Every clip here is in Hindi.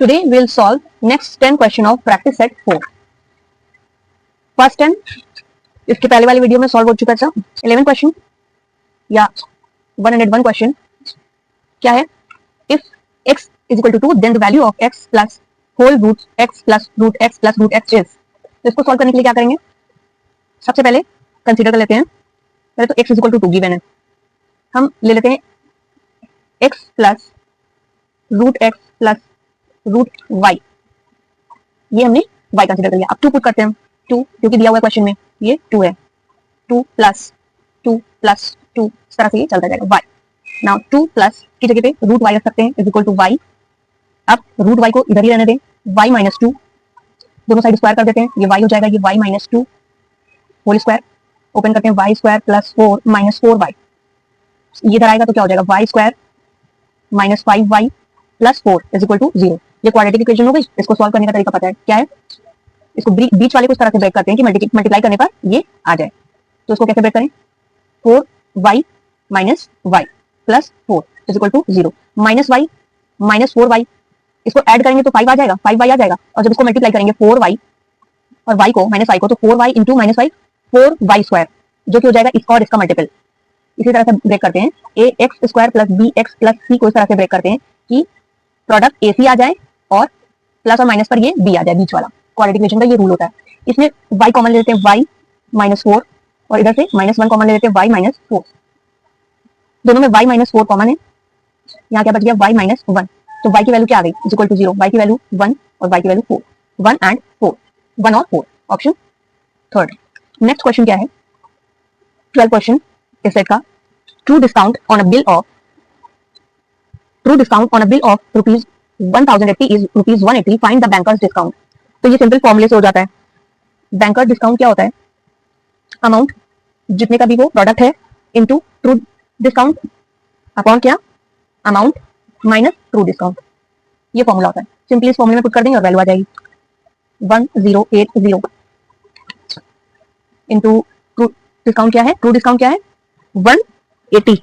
Today we'll solve next 10 question of practice set 4. First 10 इसके पहले वाली वीडियो में सॉल्व हो चुका था. 11 क्वेश्चन या 101 क्वेश्चन क्या है? If x is equal to 2 then the value of x plus whole root x plus root x plus root x is. तो इसको सॉल्व करने के लिए क्या करेंगे? सबसे पहले कंसीडर कर लेते हैं. पहले तो x is equal to 2 given है. हम ले लेते हैं x plus root x plus root y. ये हमने y कंसीडर कर लिया. अब 2 पुट करते हैं हम. 2 क्योंकि दिया हुआ है क्वेश्चन में ये 2 है. 2 प्लस 2 प्लस 2 इस तरह से ये चलता जाएगा y. नाउ 2 प्लस की जगह पे रूट y रख सकते हैं इज इक्वल टू y. अब रूट y को इधर ही रहने दें. y माइनस 2 दोनों साइड स्क्वायर कर देते हैं. ये y हो जाएगा ये y minus 2 whole square. Open करते हैं y square plus 4 minus 4y. ये इधर आएगा तो क्या हो जाएगा y square minus 5y plus 4 is equal to 0. ये क्वाड्रेटिक इक्वेशन हो गई. इसको सॉल्व करने का तरीका पता है क्या है? इसको बीच वाले को इस तरह से ब्रेक करते हैं कि मल्टीप्लाई करने पर ये आ जाए. तो इसको कैसे ब्रेक करें? 4y minus y plus 4 is equal to 0. Minus y minus 4y इसको ऐड करेंगे तो 5 आ जाएगा. 5y आ जाएगा. और जब इसको मल्टीप्लाई करेंगे 4y और y को माइनस y को तो 4y into minus y 4y square जो कि हो जाएगा इसका और इसका मल्टीपल. इसी तरह से ब्रेक करते हैं. A x square plus B x plus C को इस तरह से ब्रेक करते हैं कि प्रोडक्ट ए सी आ जाए और प्लस और माइनस पर ये बी आ जाए. बीच वाला क्वाड्रेटिक इक्वेशन का ये रूल होता है. इसमें y कॉमन ले लेते हैं y माइनस 4 और इधर से माइनस 1 कॉमन ले लेते हैं y माइनस 4. दोनों में y माइनस 4 कॉमन है. यहाँ क्या बच गया y माइनस 1. तो y की वैल्यू क्या आ गई? Is equal to 0. y की वैल्यू 1 और y की वैल्यू 4. 1 एंड 4. 1 और 4 ऑप्शन थर्ड. नेक्स्ट क्वेश्चन क्या है? 12 क्वेश्चन इस सेट का. True discount on a bill of rupees 1080 is rupees 180. Find the banker's discount. तो ये सिंपल फॉर्मूले से हो जाता है. बैंकर डिस्काउंट क्या होता है? अमाउंट जितने का भी वो प्रोडक्ट है इनटू ट्रू डिस्काउंट अपॉन क्या? Amount minus true discount. ये फॉर्मूला होता है. सिंपली इस फॉर्मूले में पुट कर देंगे और वैल्यू आ जाएगी 1080 इनटू ट्रू डिस्काउंट क्या है? ट्रू डिस्काउंट क्या है? 180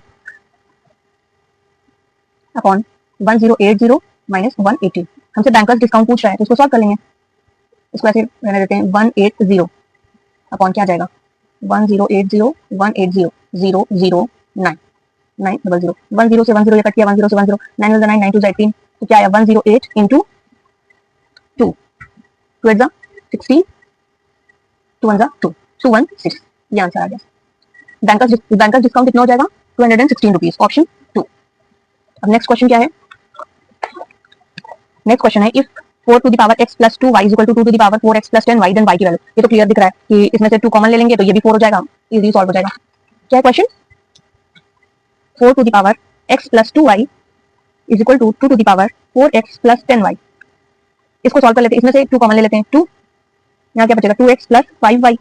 अपॉन 1080 माइनस 180. हमसे बैंकर्स डिस्काउंट पूछ रहा है तो इसको सॉल्व कर लेंगे. इसको ऐसे रहने देते हैं 180 अपॉन क्या जाएगा? 1080 180 009 900. 10 से 10 ये कट किया. 10 से 10 9 9 9 2 18. तो क्या आया? 108 इंटू 2 2 एट 16 2 1 2 216. ये आंसर आ गया. बैंकर्स डिस्काउंट कितना हो जाएगा? 216 रुपीज. ऑप्शन 2. अब नेक्स्ट क्वेश्चन क्या है? नेक्स्ट क्वेश्चन है if 4 to the power x plus 2y is equal to 2 to the power 4x plus 10y then y की वैल्यू. ये तो क्लियर दिख रहा है कि इसमें से 2 कॉमन ले लेंगे तो ये भी 4 हो जाएगा. इजीली सॉल्व हो जाएगा. क्या है question? 4 to the power x plus 2y is equal to 2 to the power 4x plus 10y. इसको सॉल्व कर लेते हैं. इसमें से 2 कॉमन ले लेते हैं. 2 यहाँ क्या बचेगा? 2x plus 5y.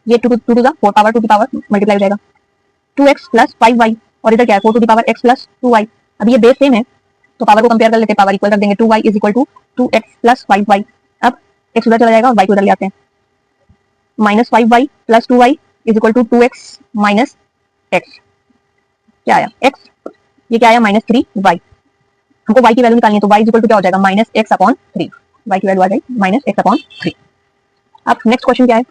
ये 2 टू द 4 पावर 2 की पावर मल्टीप्लाई हो जाएगा 2x प्लस 5y. और इधर क्या है? 4 to the power x plus 2y. अब ये बेस सेम है तो पावर को कंपेयर कर लेते हैं. पावर इक्वल कर देंगे. 2y is equal to 2x plus 5y. अब x उधर चला जाएगा और y को उधर ले आते हैं. Minus 5y plus 2y is equal to 2x minus x. क्या आया? x. ये क्या आया? Minus 3y. हमको y की वैल्यू निकालनी है तो y इज इक्वल टू क्या हो जाएगा? Minus x upon 3. y की वैल्यू आ जाएगी माइनस x अपॉन 3. अब नेक्स्ट क्वेश्चन क्या है?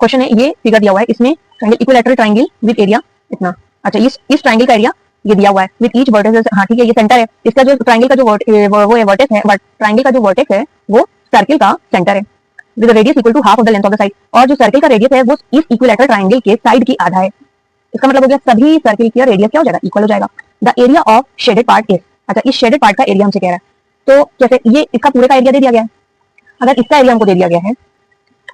क्वेश्चन है ये फिगर दिया हुआ है. इसमें इक्विलैटरल ट्रायंगल विद एरिया इतना. अच्छा इस ट्रायंगल का एरिया ये दिया हुआ है विद ईच वर्टेक्स. हाँ ठीक है. ये सेंटर है. इसका जो ट्रायंगल का जो वो है वर्टेक्स है. ट्रायंगल का जो वर्टेक्स है वो सर्किल का सेंटर है with radius equal to half of the length of the side. और जो सर्किल का रेडियस है वो इस इक्विलैटरल ट्रायंगल के साइड की आधा है. इसका मतलब हो गया सभी सर्किल की रेडियस क्या हो जाएगा? इक्वल हो जाएगा. The area of shaded part is. अच्छा इस शेडेड पार्ट का एरिया हमसे कह रहा है तो जैसे ये इसका पूरे का एरिया दे दिया गया है. अगर इसका एरिया हमको दे दिया गया है,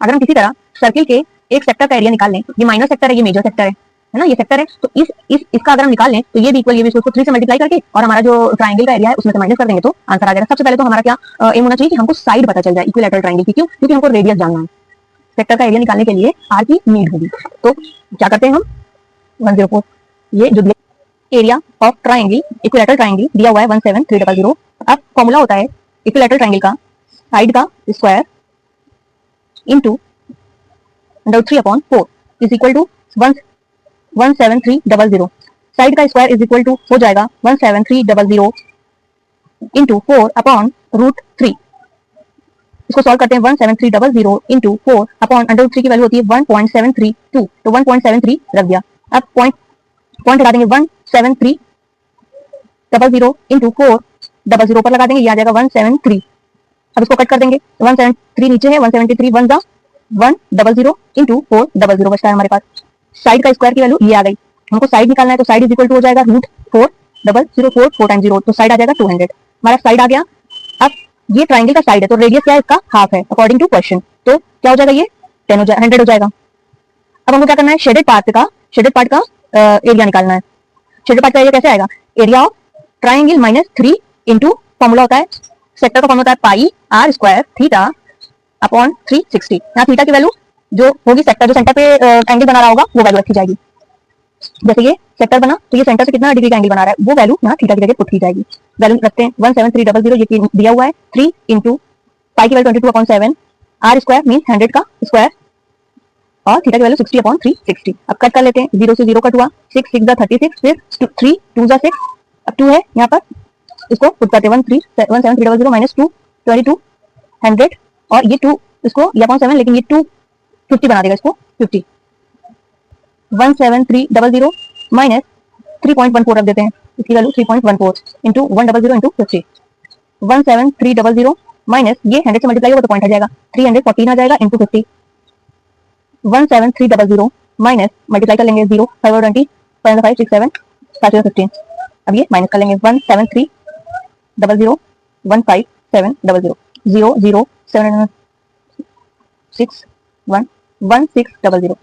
अगर हम किसी तरह सर्किल के एक सेक्टर का एरिया निकाल लें. ये माइनर सेक्टर है, ये मेजर सेक्टर है ना. ये सेक्टर है तो इसका अगर हम निकाल लें तो ये भी इक्वल, ये भी इसको 3 से मल्टीप्लाई करके और हमारा जो ट्रायंगल का एरिया है उसमें से माइनस कर देंगे तो आंसर आ जाएगा. सबसे पहले तो हमारा क्या एम होना चाहिए कि हमको साइड पता चल जाए इक्विलैटरल ट्रायंगल की. क्यों? क्योंकि हमको रेडियस जानना है. सेक्टर का एरिया निकालने के लिए आर की नीड होगी. तो क्या करते हैं हम? 104. ये जो area of triangle equilateral triangle दिया हुआ है 17300. अब फॉर्मूला होता है इक्विलैटरल ट्रायंगल का साइड का square into √3/4 is equal to 17300. Side का स्क्वायर इज इक्वल टू हो जाएगा 17300 इंटू 4/4 √3। इसको सॉल्व करते हैं 17300 इंटू 4 अपॉन √3 की वैल्यू होती है 1.732, तो 1.73 रख दिया। अब पॉइंट हटा देंगे 17300 इंटू 400 पर लगा देंगे, ये आ जाएगा 173। अब इसको कट कर देंगे, 173 नीचे है, 173 1 100 इंटू 400 बचता है हमारे पास। साइड का स्क्वायर की वैल्यू ये आ गई, हमको साइड निकालना है, तो साइड इज इक्वल टू हो जाएगा √40004 4 टाइम 0, तो साइड आ जाएगा 200, हमारा साइड आ गया। अब ये ट्राइंगल का साइड है, तो रेडियस क्या है इसका, हाफ है अकॉर्डिंग टू क्वेश्चन, तो क्या हो जाएगा, ये 100 हो जाएगा। अब हमको क्या करना है, शेडेड पार्ट का एरिया निकालना है। शेडेड पार्ट का एरिया कैसे आएगा, area of triangle minus 3 into formula होता है, सेक्टर का फॉर्मूला होता है पाई आर स्क्वायर थीटा अपॉन 360। यहाँ थीटा की वैल्यू जो होगी सेक्टर, जो सेंटर पे एंगल बना रहा होगा वो वैल्यू रखी जाएगी। जैसे ये सेक्टर बना तो ये सेंटर से कितना डिग्री का एंगल बना रहा है वो वैल्यू यहाँ थीटा की जगह पुट की जाएगी। वैल्यू रखते हैं 17300, ये दिया हुआ है 3 इंटू पाई की वैल्यू 22/7, आर स्क्वायर मीन 100 का स्क्वायर, और थीटा की वैल्यू 60/360। अब कट कर लेते हैं, 0 से 0 कट हुआ, 6 6 36, फिर 3 2 6, अब 2 है यहाँ पर, इसको पुट करते हैं 17300 माइनस 2 2200, और ये 2 इसको 7, लेकिन ये 2 50 बना देगा, इसको 50। 17300 माइनस 3.14 रख देते हैं, इसकी वैल्यू 3.14 इंटू 100 इंटू 50। 17300 माइनस ये 100 से मल्टीप्लाई होगा तो पॉइंट आ जाएगा, 314 आ जाएगा इंटू 50। 17300 माइनस मल्टीप्लाई कर लेंगे 0 5 और 20 5 5 6 7 5 और 15। अब ये माइनस कर लेंगे 17300 15700 0 0 7 6 1 1600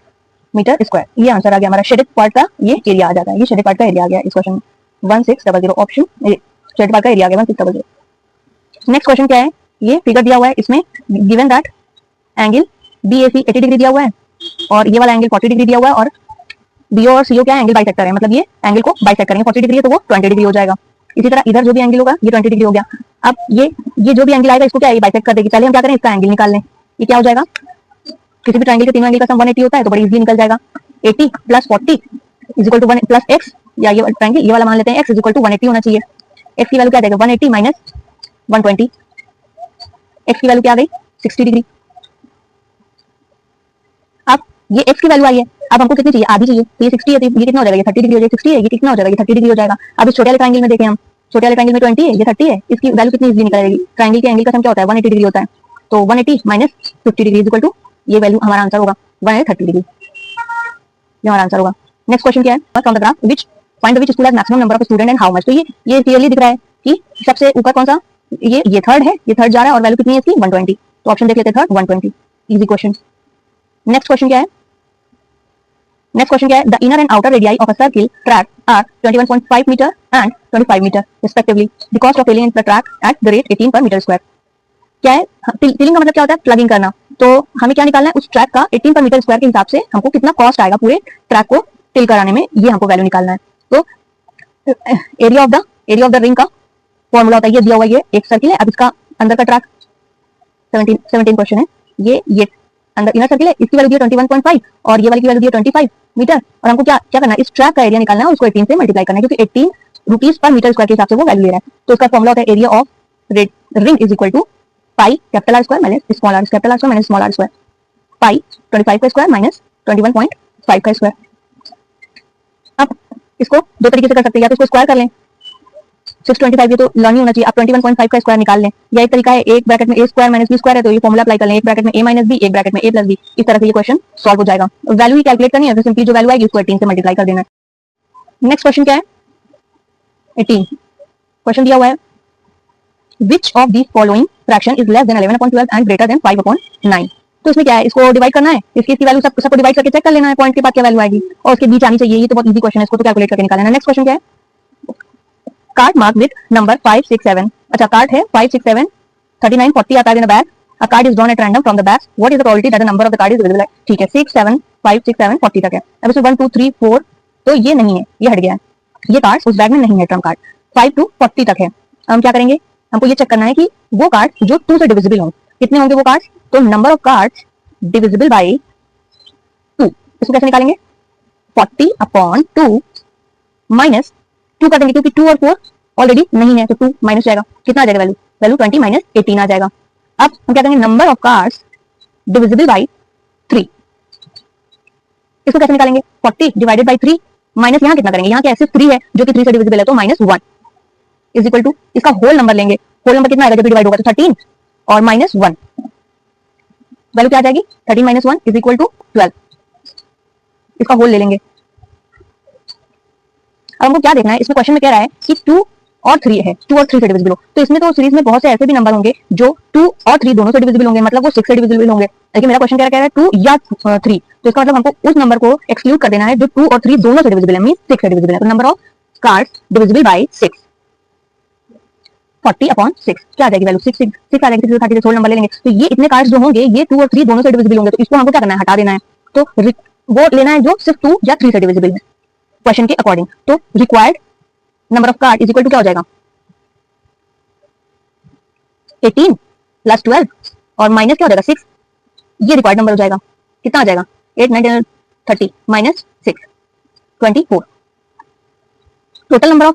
मीटर स्क्वायर, ये आंसर आ गया हमारा। शेडेड पार्ट का ये एरिया आ जाता है, ये शेडेड पार्ट का एरिया आ गया इस क्वेश्चन में 1600, ऑप्शन शेडेड पार्ट का एरिया आ गया 1600। नेक्स्ट क्वेश्चन क्या है, ये फिगर दिया हुआ है, इसमें given that angle BAC 80 degree दिया हुआ है और ये वाला एंगल 40 डिग्री दिया हुआ है, और BO और CO क्या है, एंगल बाइसेक्टर है, मतलब ये एंगल को बाइसेक्ट करेंगे, 40 डिग्री है तो वो 20 डिग्री हो जाएगा। इसी तरह इधर जो भी एंगल होगा ये 20 डिग्री हो गया। अब ये जो भी एंगल आएगा इसको क्या है, बाइसेक्ट कर देगी। पहले हम क्या करें, इसका एंगल निकाल लें, ये क्या हो जाएगा, किसी भी ट्रायंगल के तीनों एंगल का सम 180 होता है, तो बड़ी इजीली निकल जाएगा। 80 plus 40 is equal to 1 plus x, या ये ट्रायंगल ये वाला मान लेते हैं, x इज इक्वल टू 180 होना चाहिए। x की वैल्यू क्या आ जाएगा, 180 माइनस 120, x की वैल्यू क्या आ गई 60 डिग्री। अब ये x की वैल्यू आई है, अब हमको कितनी चाहिए, आधी चाहिए, तो ये 60 है, तो ये कितना हो जाएगा, ये 30 डिग्री हो जाएगा। 60 है, ये कितना हो जाएगा, ये 30 डिग्री हो जाएगा। अब इस छोटे वाले ट्रायंगल में देखें हम, छोटे वाले ट्रायंगल में 20 है, ये 30 है, इसकी वैल्यू कितनी इजीली निकल जाएगी। ट्रायंगल के एंगल का सम क्या होता है, 180 डिग्री होता है, तो 180 minus 50 degree is equal to, ये वैल्यू हमारा आंसर होगा 130 डिग्री, ये हमारा आंसर होगा। नेक्स्ट क्वेश्चन क्या है, from the graph which find which school has maximum number of student and how much. तो ये क्लियरली दिख रहा है कि सबसे ऊपर कौन सा, ये थर्ड है, ये थर्ड जा रहा है, और वैल्यू कितनी है इसकी 120, तो ऑप्शन देख लेते हैं third 120, easy question. Next question क्या है, the inner and outer radii of a circle track are 21.5 metre and 25 metre respectively, the cost of filling the track at the rate 18 per metre square. क्या है, फिलिंग का मतलब क्या होता है, प्लगिंग करना, तो हमें क्या निकालना है, उस ट्रैक का 18 पर मीटर स्क्वायर के हिसाब से हमको कितना कॉस्ट आएगा पूरे ट्रैक को फिल कराने में, ये हमको वैल्यू निकालना है। तो एरिया ऑफ द रिंग का फॉर्मूला होता है, ये दिया हुआ, ये एक सर्किल है, अब इसका अंदर का ट्रैक 17 क्वेश्चन है, ये अंदर इनर सर्किल है, इसकी वैल्यू दी 21.5 और ये वाली की वैल्यू दी 25 मीटर, और हमको क्या करना है, इस ट्रैक का एरिया निकालना है, उसको 18 से मल्टीप्लाई करना है, क्योंकि 18 रुपीस पर मीटर स्क्वायर के हिसाब से वो वैल्यू ले रहा है। तो इसका फॉर्मूला होता है area of ring is equal to pi capital R square minus small R capital R square minus small R square, pi 25 का स्क्वायर माइनस 21.5 का स्क्वायर। अब इसको दो तरीके से कर सकते हैं, या तो इसको स्क्वायर कर लें, 625 ये तो लर्न ही होना चाहिए, आप 21.5 का स्क्वायर निकाल लें, या एक तरीका है एक ब्रैकेट में a square minus b square है, तो ये फॉर्मूला अप्लाई कर लें, एक ब्रैकेट में a माइनस b, एक ब्रैकेट में a प्लस b, इस तरह से ये क्वेश्चन सॉल्व हो जाएगा। वैल्यू ही कैलकुलेट करनी है, तो सिंपली जो वैल्यू आएगी उसको 18 से मल्टीप्लाई कर देना है। नेक्स्ट क्वेश्चन क्या है, 18 क्वेश्चन दिया हुआ है, which of these following fraction is less than 11/12 and greater than 5/9। तो इसमें क्या है, इसको डिवाइड करना है, इसकी वैल्यू सबको डिवाइड करके चेक कर लेना है, पॉइंट के बाद क्या वैल्यू आएगी, और उसके बीच आनी चाहिए, ये तो बहुत इजी क्वेश्चन है, इसको तो कैलकुलेट करके निकालना है। नेक्स्ट क्वेश्चन क्या है, कार्ड मार्क विद नंबर 5 6 7, अच्छा कार्ड है 5 6 7 39 40 आता है in the bag, a card is drawn at random from the bag, what is the probability that the number of the card is visible, ठीक है 6 7 5 6 7 40 तक है। अब इसमें 1 2 3 4 तो ये नहीं है, ये हट गया है, ये कार्ड उस बैग में नहीं है, ट्रम्प कार्ड 5 to 40 तक है। हम क्या करेंगे, हमको ये चेक करना है कि वो कार्ड जो 2 से डिविजिबल हों, कितने होंगे वो कार्ड, तो number of cards divisible by 2, इसको कैसे निकालेंगे, 40/2 माइनस 2 कर देंगे, क्योंकि 2 और 4 ऑलरेडी नहीं है, तो 2 माइनस जाएगा, कितना आ जाएगा वैल्यू वैल्यू 20 माइनस 18 आ जाएगा। अब हम क्या करेंगे, number of cards divisible by 3, इसको कैसे निकालेंगे, 40 डिवाइडेड बाय 3 माइनस यहाँ कितना करेंगे, यहाँ क्या सिर्फ 3 है जो कि 3 से डिविजिबल है, तो -1 इज इक्वल टू इसका होल नंबर लेंगे, होल नंबर कितना आएगा जब डिवाइड होगा, तो 13 और -1 वैल्यू क्या आ जाएगी, 13 माइनस 1 इज इक्वल टू 12, इसका होल ले लेंगे। अब हमको क्या देखना है, इसमें क्वेश्चन में कह रहा है कि 2 और 3 है, 2 और 3 से डिविजिबल हो, तो इसमें तो सीरीज में बहुत से ऐसे भी नंबर होंगे जो 2 और 3 दोनों से डिविजिबल होंगे, मतलब वो 6 से डिविजिबल होंगे। लेकिन मेरा क्वेश्चन क्या कह रहा है 2 या 3, तो इसका मतलब हमको उस नंबर को एक्सक्लूड कर देना है जो 2 और 3 दोनों से डिविजिबल है, मींस 6 से डिविजिबल है। तो number of cards divisible by 6, 40/6 क्या आ जाएगी वैल्यू, 6 आ जाएगी, 30 से होल नंबर ले लेंगे। तो ये इतने कार्ड्स जो होंगे ये 2 और 3 दोनों से डिविजिबल होंगे, तो इसको हमको क्या करना है, हटा देना है। तो वो लेना है जो सिर्फ 2 या 3 से डिविजिबल है क्वेश्चन के अकॉर्डिंग। तो required number of card is equal to क्या हो जाएगा, 18 प्लस 12 और माइनस क्या हो जाएगा 6, ये रिक्वायर्ड नंबर हो जाएगा। कितना आ जाएगा, 8 9 10 30 minus 6 24। Total number of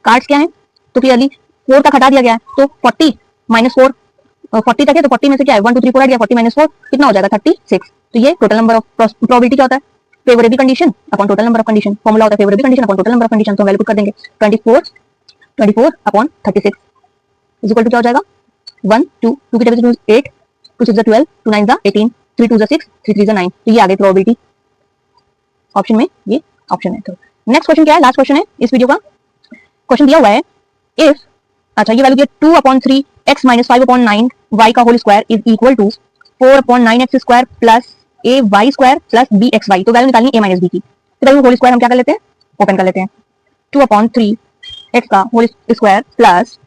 cards क्या है, तो क्लियरली 4 तक हटा दिया गया है, तो 40 माइनस 4, 40 तक है तो 40 में से क्या है 1 2 3 4 हट गया, 40 माइनस 4 कितना हो जाएगा 36। तो ये टोटल नंबर ऑफ प्रोबेबिलिटी क्या होता है, favourable condition upon total number of condition, formula होता है favourable condition upon total number of condition. तो वैल्यू पुट कर देंगे 24 अपॉन 36 इज इक्वल टू क्या हो जाएगा 1 2 2 की जगह 8 2 6 12 2 9 18 3 2 6 3 3 9, तो ये आ गई प्रोबेबिलिटी ऑप्शन में, ये ऑप्शन है। तो नेक्स्ट क्वेश्चन क्या है, लास्ट क्वेश्चन है इस वीडियो का। क्वेश्चन दिया हुआ है इफ, अच्छा ये वैल्यू दिया 2/3 x माइनस 5/9 y का whole square is equal to 4/9x square plus ay square plus bxy, तो वैल्यू निकालनी a माइनस b की। तो वैल्यू होल स्क्वायर हम क्या कर लेते हैं, ओपन कर लेते हैं, 2/3 x का whole square plus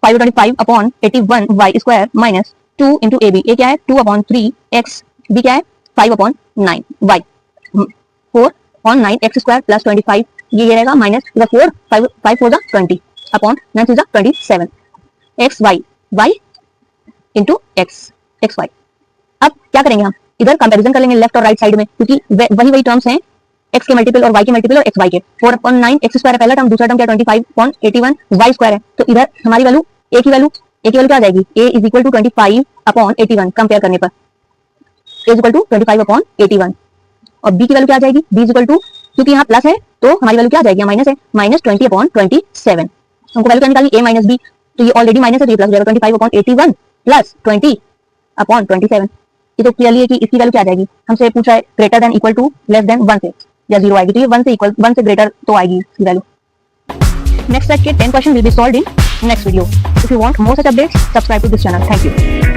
5/81 y square minus 2 into A B, A क्या है 2/3 x, b क्या है 5/9 y, 4/9 x स्क्वायर प्लस 25, ये रहेगा minus 4 5 4 20 upon 9 2 27 x y y into x x y। अब क्या करेंगे, हम इधर कंपैरिजन कर लेंगे लेफ्ट और राइट साइड में, क्योंकि वही टर्म्स हैं x के मल्टीपल और y के मल्टीपल और xy के। 4/9 x स्क्वायर है पहला टर्म, दूसरा टर्म क्या 25/81 y स्क्वायर है, तो इधर हमारी वैल्यू a की वैल्यू क्या आ जाएगी, a is equal to 25/81 compare करने पर a इज इक्वल टू 25/81, और b की वैल्यू क्या आ जाएगी, b इज इक्वल टू, क्योंकि यहाँ प्लस है तो हमारी वैल्यू क्या आ जाएगी, माइनस है, माइनस 20/27। हमको वैल्यू क्या निकालनी a माइनस b, तो ये ऑलरेडी माइनस है तो ये प्लस हो जाएगा 25/81 प्लस 20/27। ये तो क्लियरली है कि इसकी वैल्यू क्या आ जाएगी, हमसे पूछा है greater than equal to less than 1 से, या 0 आएगी, तो ये 1 से इक्वल 1 से ग्रेटर तो आएगी इसकी वैल्यू। नेक्स्ट सेट के 10 question will be solved in next video. If you want more such updates subscribe to this channel. Thank you.